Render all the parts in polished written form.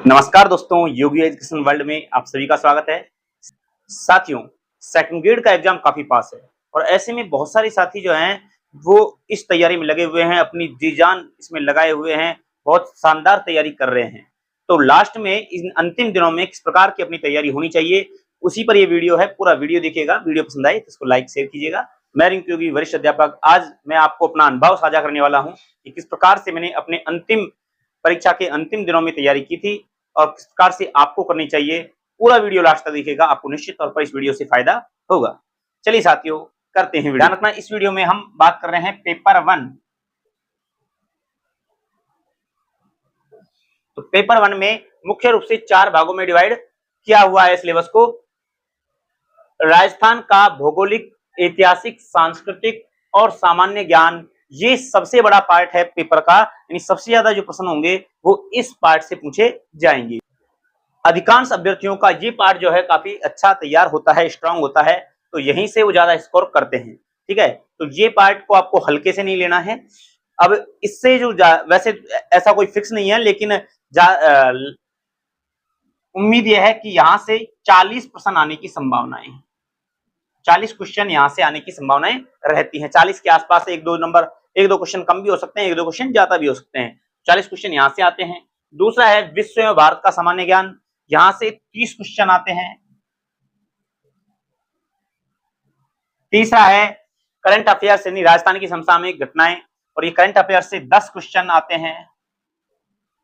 नमस्कार दोस्तों, योगी education world में आप सभी का स्वागत है। साथियों, सेकंड ग्रेड का एग्जाम काफी पास है और ऐसे में बहुत सारे साथी जो हैं वो इस तैयारी में लगे हुए हैं, अपनी जी जान इसमें लगाए हुए हैं, बहुत शानदार तैयारी कर रहे हैं। तो लास्ट में इन अंतिम दिनों में किस प्रकार की अपनी तैयारी होनी चाहिए, उसी पर ये वीडियो है। पूरा वीडियो देखिएगा। वीडियो पसंद आए तो इसको लाइक शेयर कीजिएगा। मैं रिंकू योगी, वरिष्ठ अध्यापक। आज मैं आपको अपना अनुभव साझा करने वाला हूँ कि किस प्रकार से मैंने अपने अंतिम परीक्षा के अंतिम दिनों में तैयारी की थी और किस प्रकार से आपको करनी चाहिए। पूरा वीडियो लास्ट तक देखिएगा, आपको निश्चित तौर पर इस वीडियो से फायदा होगा। चलिए साथियों, करते हैं वीडियो। ध्यान रखना, इस वीडियो में हम बात कर रहे हैं पेपर 1। तो पेपर 1 में मुख्य रूप से 4 भागों में डिवाइड किया हुआ है सिलेबस को। राजस्थान का भौगोलिक, ऐतिहासिक, सांस्कृतिक और सामान्य ज्ञान, ये सबसे बड़ा पार्ट है पेपर का। यानी सबसे ज्यादा जो प्रश्न होंगे वो इस पार्ट से पूछे जाएंगे। अधिकांश अभ्यर्थियों का ये पार्ट जो है काफी अच्छा तैयार होता है, स्ट्रांग होता है, तो यहीं से वो ज्यादा स्कोर करते हैं। ठीक है, तो ये पार्ट को आपको हल्के से नहीं लेना है। अब इससे जो वैसे ऐसा कोई फिक्स नहीं है, लेकिन उम्मीद यह है कि यहां से 40 प्रश्न आने की संभावनाएं हैं। 40 क्वेश्चन यहां से आने की संभावनाएं रहती हैं। 40 के आसपास एक दो क्वेश्चन कम भी हो सकते हैं, एक दो क्वेश्चन ज्यादा भी हो सकते हैं। 40 क्वेश्चन यहां से आते हैं। दूसरा है विश्व एवं भारत का सामान्य ज्ञान, यहां से 30 क्वेश्चन आते हैं। तीसरा है करंट अफेयर्स, यानी राजस्थान की समसामयिक घटनाएं, और ये करंट अफेयर्स से 10 क्वेश्चन आते हैं।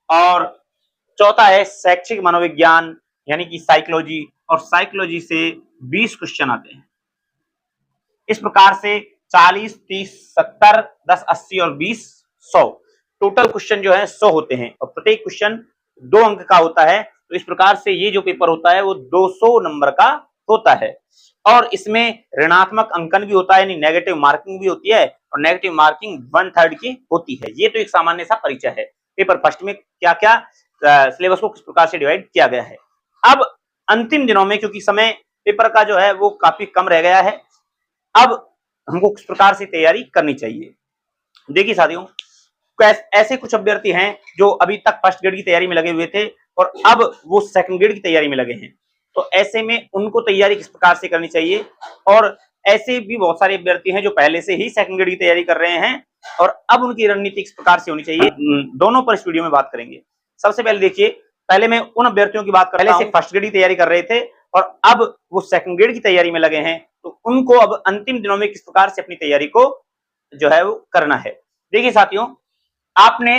और चौथा है शैक्षिक मनोविज्ञान, यानी कि साइकोलॉजी, और साइकोलॉजी से 20 क्वेश्चन आते हैं। इस प्रकार से 40, 30, 70, 10, 80 और 20, 100 टोटल क्वेश्चन जो है 100 होते हैं और प्रत्येक क्वेश्चन 2 अंक का होता है। तो इस प्रकार से ये जो पेपर होता है वो 200 नंबर का होता है और इसमें ऋणात्मक अंकन भी होता है, यानी नेगेटिव मार्किंग भी होती है, और नेगेटिव मार्किंग 1/3 की होती है। ये तो एक सामान्य सा परिचय है पेपर फर्स्ट में क्या क्या सिलेबस को किस प्रकार से डिवाइड किया गया है। अब अंतिम दिनों में, क्योंकि समय पेपर का जो है वो काफी कम रह गया है, अब हमको किस प्रकार से तैयारी करनी चाहिए। देखिए साथियों, ऐसे कुछ अभ्यर्थी हैं जो अभी तक फर्स्ट ग्रेड की तैयारी में लगे हुए थे और अब वो सेकंड ग्रेड की तैयारी में लगे हैं। तो ऐसे में उनको तैयारी किस प्रकार से करनी चाहिए, और ऐसे भी बहुत सारे अभ्यर्थी हैं जो पहले से ही सेकंड ग्रेड की तैयारी कर रहे हैं और अब उनकी रणनीति किस प्रकार से होनी चाहिए, दोनों पर इस वीडियो में बात करेंगे। सबसे पहले देखिए, पहले मैं उन अभ्यर्थियों की बात करता हूं से फर्स्ट ग्रेड की तैयारी कर रहे थे और अब वो सेकंड ग्रेड की तैयारी में लगे हैं, तो उनको अब अंतिम दिनों में किस प्रकार से अपनी तैयारी को जो है वो करना है। देखिए साथियों, आपने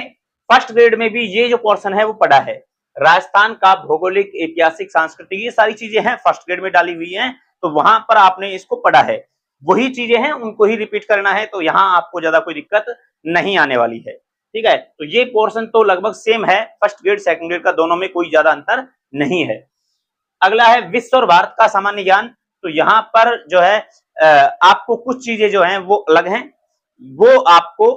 फर्स्ट ग्रेड में भी ये जो पोर्शन है वो पढ़ा है। राजस्थान का भौगोलिक, ऐतिहासिक, सांस्कृतिक, ये सारी चीजें हैं फर्स्ट ग्रेड में डाली हुई हैं, तो वहां पर आपने इसको पढ़ा है। वही चीजें हैं, उनको ही रिपीट करना है, तो यहाँ आपको ज्यादा कोई दिक्कत नहीं आने वाली है। ठीक है, तो ये पोर्शन तो लगभग सेम है, फर्स्ट ग्रेड सेकंड ग्रेड का, दोनों में कोई ज्यादा अंतर नहीं है। अगला है विश्व और भारत का सामान्य ज्ञान। तो यहाँ पर जो है आपको कुछ चीजें जो हैं वो अलग हैं, वो आपको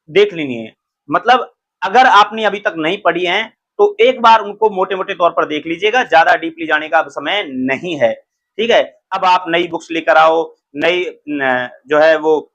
देख लेनी है। मतलब अगर आपने अभी तक नहीं पढ़ी हैं तो एक बार उनको मोटे मोटे तौर पर देख लीजिएगा, ज्यादा डीपली जाने का अब समय नहीं है। ठीक है, अब आप नई बुक्स लेकर आओ, नई जो है वो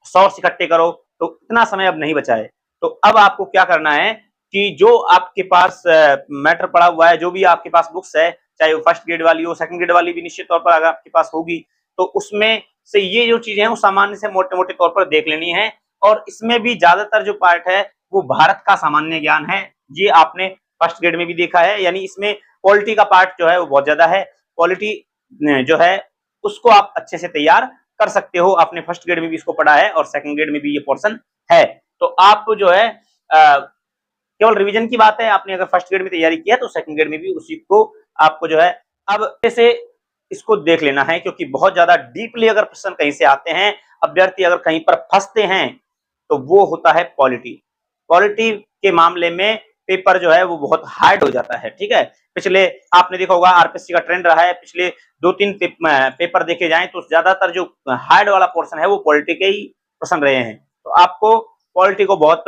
सोर्स इकट्ठे करो, तो इतना समय अब नहीं बचा है। तो अब आपको क्या करना है कि जो आपके पास मैटर पड़ा हुआ है, जो भी आपके पास बुक्स है, चाहे वो फर्स्ट ग्रेड वाली हो, सेकंड ग्रेड वाली भी निश्चित तौर पर अगर आपके पास होगी, तो उसमें से ये जो चीजें हैं वो सामान्य से मोटे मोटे तौर पर देख लेनी है। और इसमें भी ज्यादातर जो पार्ट है वो भारत का सामान्य ज्ञान है। ये आपने फर्स्ट ग्रेड में भी देखा है, यानी इसमें पॉलिटी का पार्ट जो है वो बहुत ज्यादा है। पॉलिटी जो है उसको आप अच्छे से तैयार कर सकते हो। आपने फर्स्ट ग्रेड में भी इसको पढ़ा है और सेकंड ग्रेड में भी ये पोर्शन है। तो आप जो है केवल रिवीजन की बात है, आपने अगर फर्स्ट ग्रेड में तैयारी की है तो सेकंड ग्रेड में भी उसी को आपको जो है अब से इसको देख लेना है, क्योंकि बहुत ज्यादा डीपली अगर प्रश्न कहीं से आते हैं, अभ्यर्थी अगर कहीं पर फंसते हैं, तो वो होता है पॉलिटी। पॉलिटी के मामले में पेपर जो है वो बहुत हार्ड हो जाता है। ठीक है, पिछले आपने देखा होगा आरपीएससी का ट्रेंड रहा है, पिछले 2-3 पेपर देखे जाएं तो ज्यादातर जो हार्ड वाला पोर्शन है वो पॉलिटी के ही प्रश्न रहे हैं। तो आपको पॉलिटी को बहुत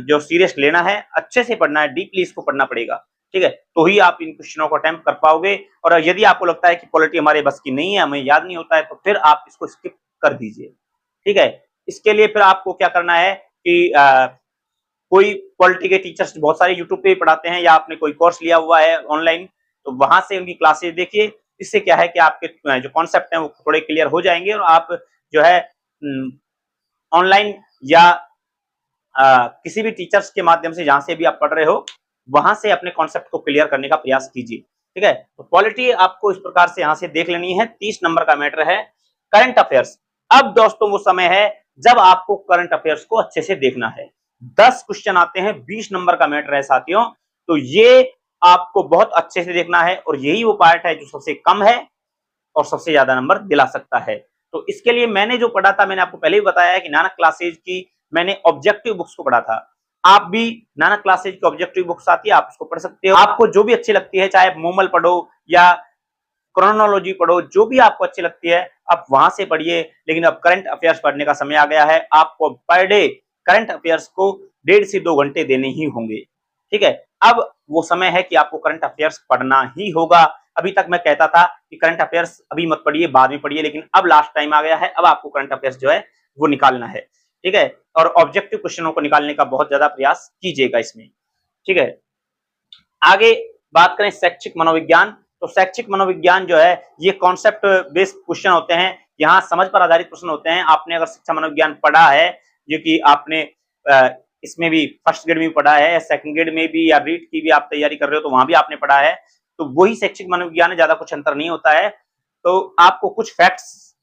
जो सीरियस लेना है, अच्छे से पढ़ना है, डीपली इसको पढ़ना पड़ेगा। ठीक है, तो ही आप इन क्वेश्चनों को अटेम्प्ट कर पाओगे। और यदि आपको लगता है कि पॉलिटी हमारे बस की नहीं है, हमें याद नहीं होता है, तो फिर आप इसको स्किप कर दीजिए। ठीक है, इसके लिए फिर आपको क्या करना है कि कोई पॉलिटी के टीचर्स बहुत सारे यूट्यूब पे पढ़ाते हैं, या आपने कोई कोर्स लिया हुआ है ऑनलाइन, तो वहां से उनकी क्लासेस देखिए। इससे क्या है कि आपके जो कॉन्सेप्ट हैं वो थोड़े क्लियर हो जाएंगे, और आप जो है ऑनलाइन या किसी भी टीचर्स के माध्यम से जहां से भी आप पढ़ रहे हो वहां से अपने कॉन्सेप्ट को क्लियर करने का प्रयास कीजिए। ठीक है, तो पॉलिटी आपको इस प्रकार से यहां से देख लेनी है। 30 नंबर का मैटर है करंट अफेयर्स। अब दोस्तों वो समय है जब आपको करंट अफेयर्स को अच्छे से देखना है। 10 क्वेश्चन आते हैं, 20 नंबर का मैटर है साथियों, तो ये आपको बहुत अच्छे से देखना है, और यही वो पार्ट है जो सबसे कम है और सबसे ज्यादा नंबर दिला सकता है। तो इसके लिए मैंने जो पढ़ा था, मैंने आपको पहले भी बताया है कि नानक क्लासेज की मैंने ऑब्जेक्टिव बुक्स को पढ़ा था। आप भी नानक क्लासेज की ऑब्जेक्टिव बुक्स आती है, आप उसको पढ़ सकते हो। आपको जो भी अच्छी लगती है, चाहे मोमल पढ़ो या क्रोनोलॉजी पढ़ो, जो भी आपको अच्छी लगती है आप वहां से पढ़िए। लेकिन अब करंट अफेयर्स पढ़ने का समय आ गया है। आपको पर डे करंट अफेयर्स को 1.5 से 2 घंटे देने ही होंगे। ठीक है, अब वो समय है कि आपको करंट अफेयर्स पढ़ना ही होगा। अभी तक मैं कहता था कि करंट अफेयर्स अभी मत पढ़िए, बाद में पढ़िए, लेकिन अब लास्ट टाइम आ गया है, अब आपको करंट अफेयर्स जो है वो निकालना है। ठीक है, और ऑब्जेक्टिव क्वेश्चनों को निकालने का बहुत ज्यादा प्रयास कीजिएगा इसमें। ठीक है, आगे बात करें शैक्षिक मनोविज्ञान, तो शैक्षिक मनोविज्ञान जो है ये कॉन्सेप्ट बेस्ड क्वेश्चन होते हैं। यहाँ समझ पर आधारित प्रश्न होते हैं। आपने अगर शिक्षा मनोविज्ञान पढ़ा है, जो कि आपने इसमें भी फर्स्ट ग्रेड में भी पढ़ा है, सेकंड ग्रेड में भी, या रीट की भी आप तैयारी कर रहे हो तो वहां भी आपने पढ़ा है, तो वही शैक्षिक मनोविज्ञान है, ज्यादा कुछ अंतर नहीं होता है। तो आपको कुछ फैक्ट्स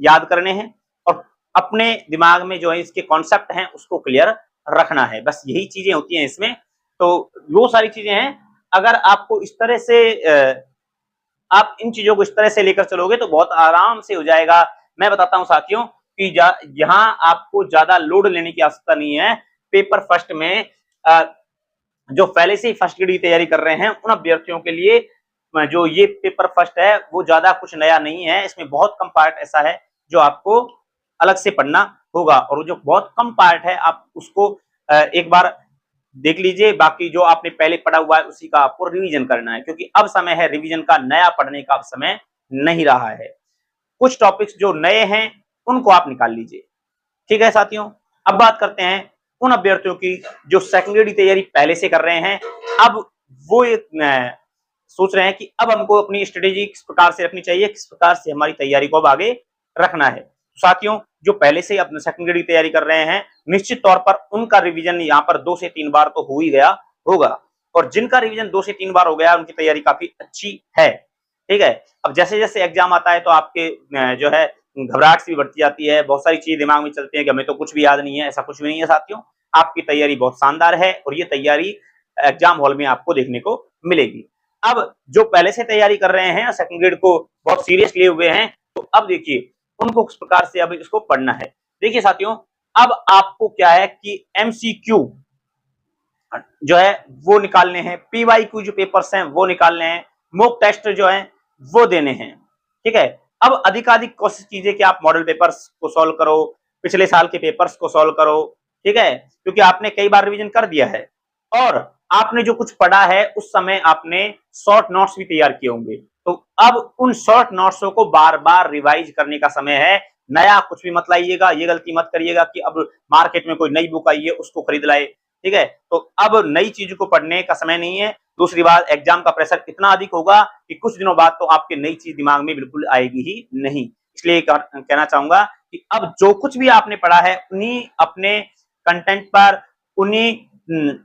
याद करने हैं और अपने दिमाग में जो है इसके कॉन्सेप्ट हैं उसको क्लियर रखना है, बस यही चीजें होती हैं इसमें। तो वो सारी चीजें हैं। अगर आपको इस तरह से आप इन चीजों को इस तरह से लेकर चलोगे तो बहुत आराम से हो जाएगा। मैं बताता हूं साथियों कि यहाँ आपको ज्यादा लोड लेने की आवश्यकता नहीं है। पेपर फर्स्ट में जो पहले से ही फर्स्ट ग्रेड की तैयारी कर रहे हैं उन अभ्यर्थियों के लिए जो ये पेपर फर्स्ट है वो ज्यादा कुछ नया नहीं है। इसमें बहुत कम पार्ट ऐसा है जो आपको अलग से पढ़ना होगा, और जो बहुत कम पार्ट है आप उसको एक बार देख लीजिए। बाकी जो आपने पहले पढ़ा हुआ है उसी का आपको रिवीजन करना है, क्योंकि अब समय है रिवीजन का, नया पढ़ने का अब समय नहीं रहा है। कुछ टॉपिक्स जो नए हैं उनको आप निकाल लीजिए। ठीक है साथियों, अब बात करते हैं उन अभ्यर्थियों की जो सेकेंडरी तैयारी पहले से कर रहे हैं। अब वो सोच रहे हैं कि अब हमको अपनी स्ट्रेटेजी किस प्रकार से रखनी चाहिए, किस प्रकार से हमारी तैयारी को अब आगे रखना है। साथियों, जो पहले से अपने सेकंड ग्रेड की तैयारी कर रहे हैं, निश्चित तौर पर उनका रिवीजन यहाँ पर 2 से 3 बार तो हो ही गया होगा, और जिनका रिवीजन 2 से 3 बार हो गया उनकी तैयारी काफी अच्छी है। ठीक है, अब जैसे जैसे एग्जाम आता है तो आपके जो है घबराहट सी बढ़ती जाती है, बहुत सारी चीजें दिमाग में चलती है कि हमें तो कुछ भी याद नहीं है। ऐसा कुछ भी नहीं है साथियों, आपकी तैयारी बहुत शानदार है और ये तैयारी एग्जाम हॉल में आपको देखने को मिलेगी। अब जो पहले से तैयारी कर रहे हैं, सेकंड ग्रेड को बहुत सीरियस लिए हुए हैं, तो अब देखिए उनको किस प्रकार से अब इसको पढ़ना है। देखिए साथियों, अब आपको क्या है कि एमसीक्यू जो है वो निकालने हैं, पीवाईक्यू जो पेपर्स हैं वो निकालने हैं, मॉक टेस्ट जो है वो देने हैं। ठीक है, अब अधिकाधिक कोशिश कीजिए कि आप मॉडल पेपर्स को सॉल्व करो, पिछले साल के पेपर्स को सॉल्व करो। ठीक है, क्योंकि आपने कई बार रिवीजन कर दिया है और आपने जो कुछ पढ़ा है उस समय आपने शॉर्ट नोट्स भी तैयार किए होंगे, तो अब उन शॉर्ट नोट्सों को बार बार रिवाइज करने का समय है। नया कुछ भी मत लाइएगा, ये गलती मत करिएगा कि अब मार्केट में कोई नई बुक आई है उसको खरीद लाए। ठीक है, तो अब नई चीज को पढ़ने का समय नहीं है। दूसरी बात, एग्जाम का प्रेशर इतना अधिक होगा कि कुछ दिनों बाद तो आपके नई चीज दिमाग में बिल्कुल आएगी ही नहीं। इसलिए कहना चाहूंगा कि अब जो कुछ भी आपने पढ़ा है उन्हीं अपने कंटेंट पर, उन्हीं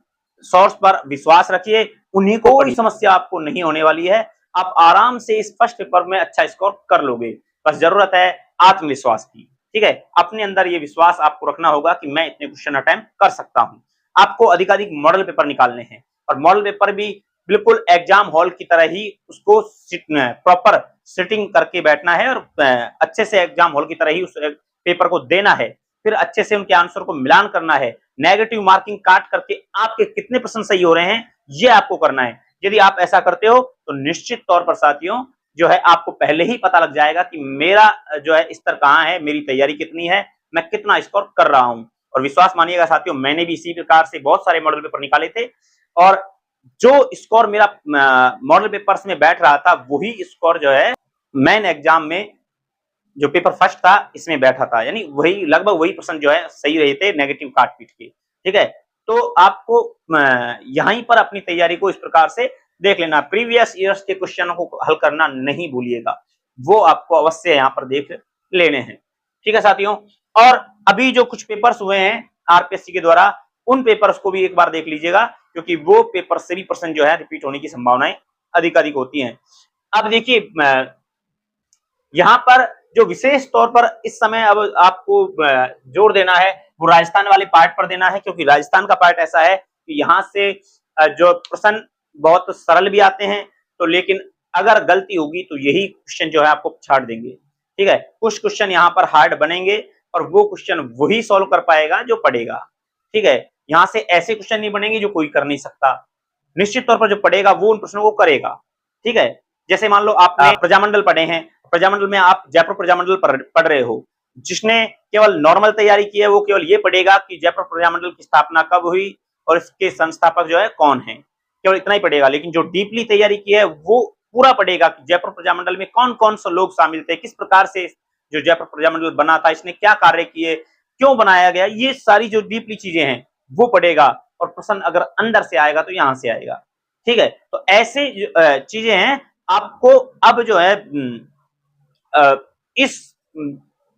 सोर्स पर विश्वास रखिए, उन्हीं को, कोई समस्या आपको नहीं होने वाली है। आप आराम से इस फर्स्ट पेपर में अच्छा स्कोर कर लोगे, बस जरूरत है आत्मविश्वास की। ठीक है, अपने अंदर ये विश्वास आपको रखना होगा कि मैं इतने क्वेश्चन अटेम्प्ट कर सकता हूं। आपको अधिकाधिक मॉडल पेपर निकालने हैं, और मॉडल पेपर भी बिल्कुल एग्जाम हॉल की तरह ही उसको प्रॉपर सिटिंग करके बैठना है, और अच्छे से एग्जाम हॉल की तरह ही उस पेपर को देना है। फिर अच्छे से उनके आंसर को मिलान करना है, नेगेटिव मार्किंग काट करके आपके कितने % सही हो रहे हैं ये आपको करना है। यदि आप ऐसा करते हो तो निश्चित तौर पर साथियों जो है आपको पहले ही पता लग जाएगा कि मेरा जो है स्तर कहाँ है, मेरी तैयारी कितनी है, मैं कितना स्कोर कर रहा हूं। और विश्वास मानिएगा साथियों, मैंने भी इसी प्रकार से बहुत सारे मॉडल पेपर निकाले थे, और जो स्कोर मेरा मॉडल पेपर्स में बैठ रहा था वही स्कोर जो है मेन एग्जाम में जो पेपर फर्स्ट था इसमें बैठा था, यानी वही लगभग वही % जो है सही रहे थे नेगेटिव काट पीट के। ठीक है, तो आपको यहीं पर अपनी तैयारी को इस प्रकार से देख लेना। प्रीवियस ईयर्स के क्वेश्चनों को हल करना नहीं भूलिएगा, वो आपको अवश्य यहाँ पर देख लेने हैं। ठीक है साथियों, और अभी जो कुछ पेपर्स हुए हैं आरपीएससी के द्वारा, उन पेपर्स को भी एक बार देख लीजिएगा, क्योंकि वो पेपर से भी प्रश्न जो है रिपीट होने की संभावनाएं अधिक अधिक होती हैं। अब देखिए यहाँ पर जो विशेष तौर पर इस समय अब आपको जोर देना है वो राजस्थान वाले पार्ट पर देना है, क्योंकि राजस्थान का पार्ट ऐसा है कि यहाँ से जो प्रश्न बहुत सरल भी आते हैं, तो लेकिन अगर गलती होगी तो यही क्वेश्चन जो है आपको छाड़ देंगे। ठीक है, कुछ क्वेश्चन यहाँ पर हार्ड बनेंगे और वो क्वेश्चन वही सॉल्व कर पाएगा जो पढ़ेगा। ठीक है, यहाँ से ऐसे क्वेश्चन नहीं बनेंगे जो कोई कर नहीं सकता, निश्चित तौर पर जो पढ़ेगा वो उन प्रश्नों को करेगा। ठीक है, जैसे मान लो आपने प्रजामंडल पढ़े हैं, प्रजामंडल में आप जयपुर प्रजामंडल पढ़ रहे हो, जिसने केवल नॉर्मल तैयारी की है वो केवल ये पढ़ेगा कि जयपुर प्रजामंडल की स्थापना कब हुई और इसके संस्थापक जो है कौन है, केवल इतना ही पढ़ेगा। लेकिन जो डीपली तैयारी की है वो पूरा पढ़ेगा कि जयपुर प्रजामंडल में कौन कौन से लोग शामिल थे, किस प्रकार से जो जयपुर प्रजामंडल बना था, इसने क्या कार्य किए, क्यों बनाया गया, ये सारी जो डीपली चीजें हैं वो पढ़ेगा। और प्रश्न अगर अंदर से आएगा तो यहां से आएगा। ठीक है, तो ऐसे चीजें हैं। आपको अब जो है इस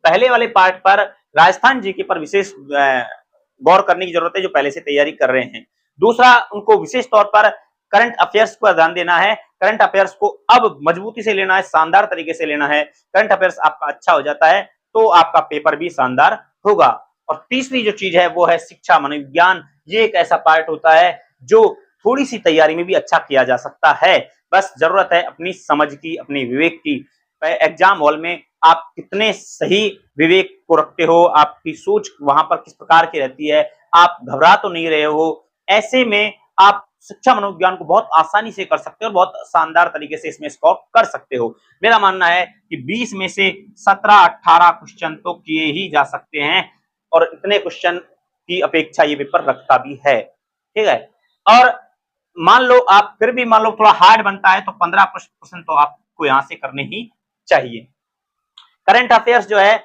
पहले वाले पार्ट पर राजस्थान जीके पर विशेष गौर करने की जरूरत है, जो पहले से तैयारी कर रहे हैं। दूसरा, उनको विशेष तौर पर करंट अफेयर्स पर ध्यान देना है। करंट अफेयर्स को अब मजबूती से लेना है, शानदार तरीके से लेना है। करंट अफेयर्स आपका अच्छा हो जाता है तो आपका पेपर भी शानदार होगा। और तीसरी जो चीज है वो है शिक्षा मनोविज्ञान। ये एक ऐसा पार्ट होता है जो थोड़ी सी तैयारी में भी अच्छा किया जा सकता है, बस जरूरत है अपनी समझ की, अपनी विवेक की। एग्जाम हॉल में आप कितने सही विवेक को रखते हो, आपकी सोच वहां पर किस प्रकार की रहती है, आप घबरा तो नहीं रहे हो, ऐसे में आप शिक्षा मनोविज्ञान को बहुत आसानी से कर सकते हो और बहुत शानदार तरीके से इसमें स्कोर कर सकते हो। मेरा मानना है कि 20 में से 17-18 क्वेश्चन तो किए ही जा सकते हैं, और इतने क्वेश्चन की अपेक्षा ये पेपर रखता भी है। ठीक है, और मान लो आप फिर भी मान लो थोड़ा हार्ड बनता है तो 15% तो आपको यहां से करने ही चाहिए। करंट अफेयर्स जो है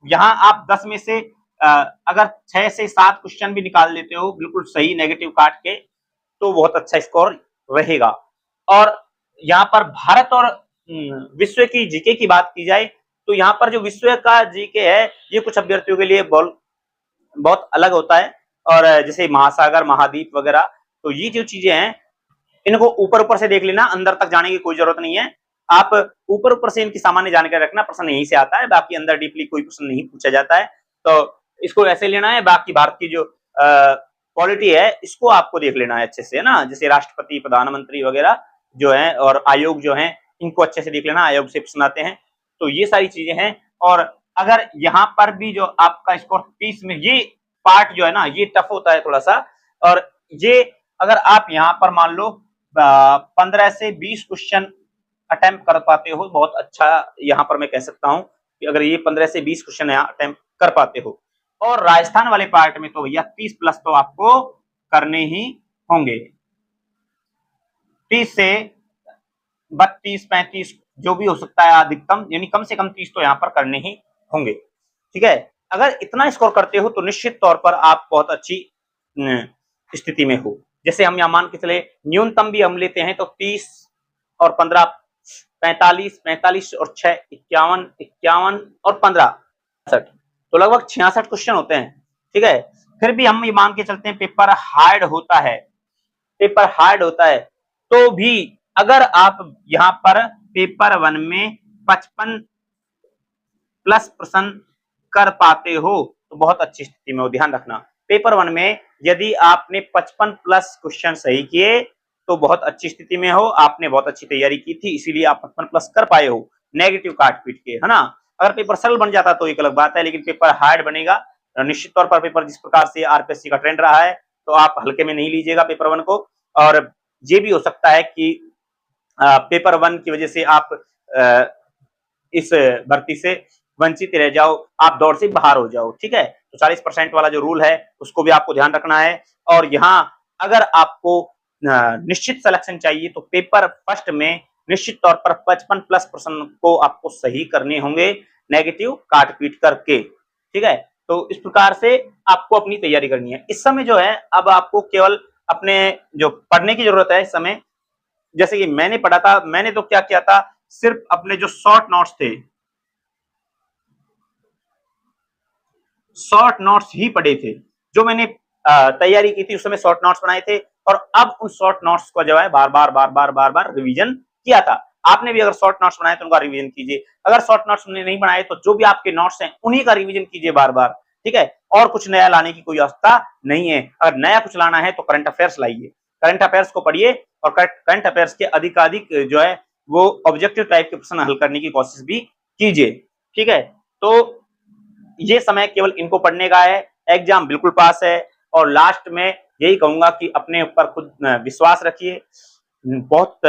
यहां आप 10 में से अगर 6 से 7 क्वेश्चन भी निकाल लेते हो बिल्कुल सही नेगेटिव काट के, तो बहुत अच्छा स्कोर रहेगा। और यहाँ पर भारत और विश्व की जीके की बात की जाए तो यहाँ पर जो विश्व का जीके है ये कुछ अभ्यर्थियों के लिए बहुत अलग होता है, और जैसे महासागर, महाद्वीप वगैरह, तो ये जो चीजें हैं इनको ऊपर ऊपर से देख लेना, अंदर तक जाने की कोई जरूरत नहीं है। आप ऊपर ऊपर से इनकी सामान्य जानकारी रखना, प्रश्न यहीं से आता है, बाकी अंदर डीपली कोई प्रश्न नहीं पूछा जाता है, तो इसको ऐसे लेना है। बाकी भारत की जो पॉलिटी है इसको आपको देख लेना है अच्छे से, है ना, जैसे राष्ट्रपति, प्रधानमंत्री वगैरह जो है और आयोग जो है इनको अच्छे से देख लेना, आयोग से प्रश्न आते हैं, तो ये सारी चीजें हैं। और अगर यहाँ पर भी जो आपका स्कोर 30 में, ये पार्ट जो है ना ये टफ होता है थोड़ा सा, और ये अगर आप यहाँ पर मान लो 15 से 20 क्वेश्चन अटेम्प्ट कर पाते हो, बहुत अच्छा यहाँ पर मैं कह सकता हूँ कि अगर ये 15 से 20 क्वेश्चन यहाँ अटेम्प्ट कर पाते हो, और राजस्थान वाले पार्ट में तो भैया 30 प्लस तो आपको करने ही होंगे। 30 से 32-35 जो भी हो सकता है अधिकतम, यानी कम से कम 30 तो यहाँ पर करने ही होंगे। ठीक है, अगर इतना स्कोर करते हो तो निश्चित तौर पर आप बहुत अच्छी स्थिति में हो। जैसे हम यहाँ मान के चले न्यूनतम भी हम लेते हैं तो 30 और 15 45, 45 और 6 51, 51 और 15 66, तो लगभग 66 क्वेश्चन होते हैं। ठीक है, फिर भी हम ये मान के चलते हैं पेपर हार्ड होता है, पेपर हार्ड होता है, तो भी अगर आप यहाँ पर पेपर 1 में 55 प्लस प्रश्न कर पाते हो तो बहुत अच्छी स्थिति में हो। ध्यान रखना, पेपर 1 में यदि आपने 55 प्लस क्वेश्चन सही किए तो बहुत अच्छी स्थिति में हो, आपने बहुत अच्छी तैयारी की थी, इसीलिए आप 55 प्लस कर पाए हो नेगेटिव काट पीट के, है ना। अगर पेपर सरल बन जाता तो एक अलग बात है, लेकिन पेपर हार्ड बनेगा। निश्चित तौर पर पेपर जिस प्रकार से आरपीएससी का ट्रेंड रहा है तो आप हल्के में नहीं लीजिएगा पेपर 1 को, और ये भी हो सकता है कि पेपर 1 की वजह से आप इस भर्ती से वंचित रह जाओ, आप दौड़ से बाहर हो जाओ। ठीक है, तो 40% वाला जो रूल है उसको भी आपको ध्यान रखना है। और यहाँ अगर आपको निश्चित सिलेक्शन चाहिए तो पेपर फर्स्ट में निश्चित तौर पर 55 प्लस प्रश्न को आपको सही करने होंगे नेगेटिव काट पीट करके। ठीक है, तो इस प्रकार से आपको अपनी तैयारी करनी है। इस समय जो है अब आपको केवल अपने जो पढ़ने की जरूरत है इस समय, जैसे कि मैंने पढ़ा था, मैंने तो क्या किया था, सिर्फ अपने जो शॉर्ट नोट्स थे, शॉर्ट नोट्स ही पढ़े थे। जो मैंने तैयारी की थी उस समय शॉर्ट नोट्स बनाए थे, और अब उन शॉर्ट नोट्स को जो है बार बार रिवीजन किया था। आपने भी अगर शॉर्ट नोट्स बनाए तो उनका रिवीजन कीजिए, अगर शॉर्ट नोट्स नहीं बनाए तो जो भी आपके नोट्स हैं उन्हीं का रिवीजन कीजिए बार बार, ठीक है। और कुछ नया लाने की कोई आवश्यकता नहीं है। अगर नया कुछ लाना है तो करंट अफेयर्स लाइए, करंट अफेयर्स को पढ़िए, और करंट अफेयर्स के अधिकाधिक जो है वो ऑब्जेक्टिव टाइप के प्रश्न हल करने की कोशिश भी कीजिए, ठीक है। तो ये समय केवल इनको पढ़ने का है, एग्जाम बिल्कुल पास है। और लास्ट में यही कहूंगा कि अपने ऊपर खुद विश्वास रखिए, बहुत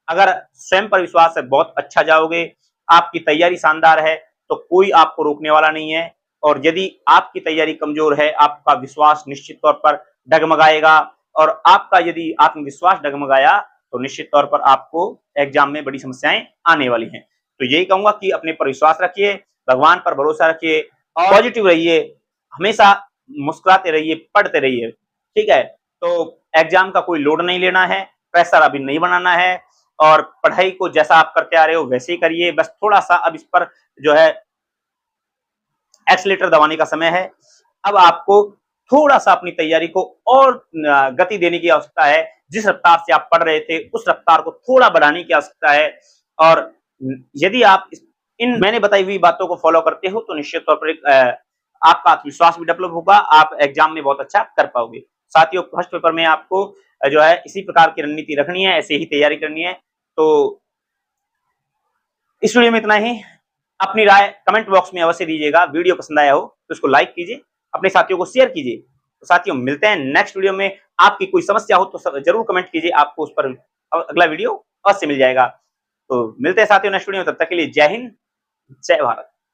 अगर स्वयं पर विश्वास है बहुत अच्छा जाओगे। आपकी तैयारी शानदार है तो कोई आपको रोकने वाला नहीं है, और यदि आपकी तैयारी कमजोर है आपका विश्वास निश्चित तौर पर डगमगाएगा, और आपका यदि आत्मविश्वास डगमगाया तो निश्चित तौर पर आपको एग्जाम में बड़ी समस्याएं आने वाली हैं। तो यही कहूंगा कि अपने पर विश्वास रखिए, भगवान पर भरोसा रखिए, और पॉजिटिव रहिए, हमेशा मुस्कुराते रहिए, पढ़ते रहिए, ठीक है। तो एग्जाम का कोई लोड नहीं लेना है, प्रेशर अभी नहीं बनाना है, और पढ़ाई को जैसा आप करते आ रहे हो वैसे ही करिए। बस थोड़ा सा अब इस पर जो है एक्सीलेटर दबाने का समय है। अब आपको थोड़ा सा अपनी तैयारी को और गति देने की आवश्यकता है। जिस रफ्तार से आप पढ़ रहे थे उस रफ्तार को थोड़ा बढ़ाने की आवश्यकता है, और यदि आप इन मैंने बताई हुई बातों को फॉलो करते हो तो निश्चित तौर पर आपका आत्मविश्वास भी डेवलप होगा, आप एग्जाम में बहुत अच्छा कर पाओगे। साथियों, फर्स्ट पेपर में आपको जो है इसी प्रकार की रणनीति रखनी है, ऐसे ही तैयारी करनी है। तो इस वीडियो में इतना ही। अपनी राय कमेंट बॉक्स में अवश्य दीजिएगा। वीडियो पसंद आया हो तो इसको लाइक कीजिए, अपने साथियों को शेयर कीजिए। तो साथियों, मिलते हैं नेक्स्ट वीडियो में। आपकी कोई समस्या हो तो जरूर कमेंट कीजिए, आपको उस पर अगला वीडियो अवश्य मिल जाएगा। तो मिलते हैं साथियों नेक्स्ट वीडियो में, तब तक के लिए जय हिंद, जय भारत।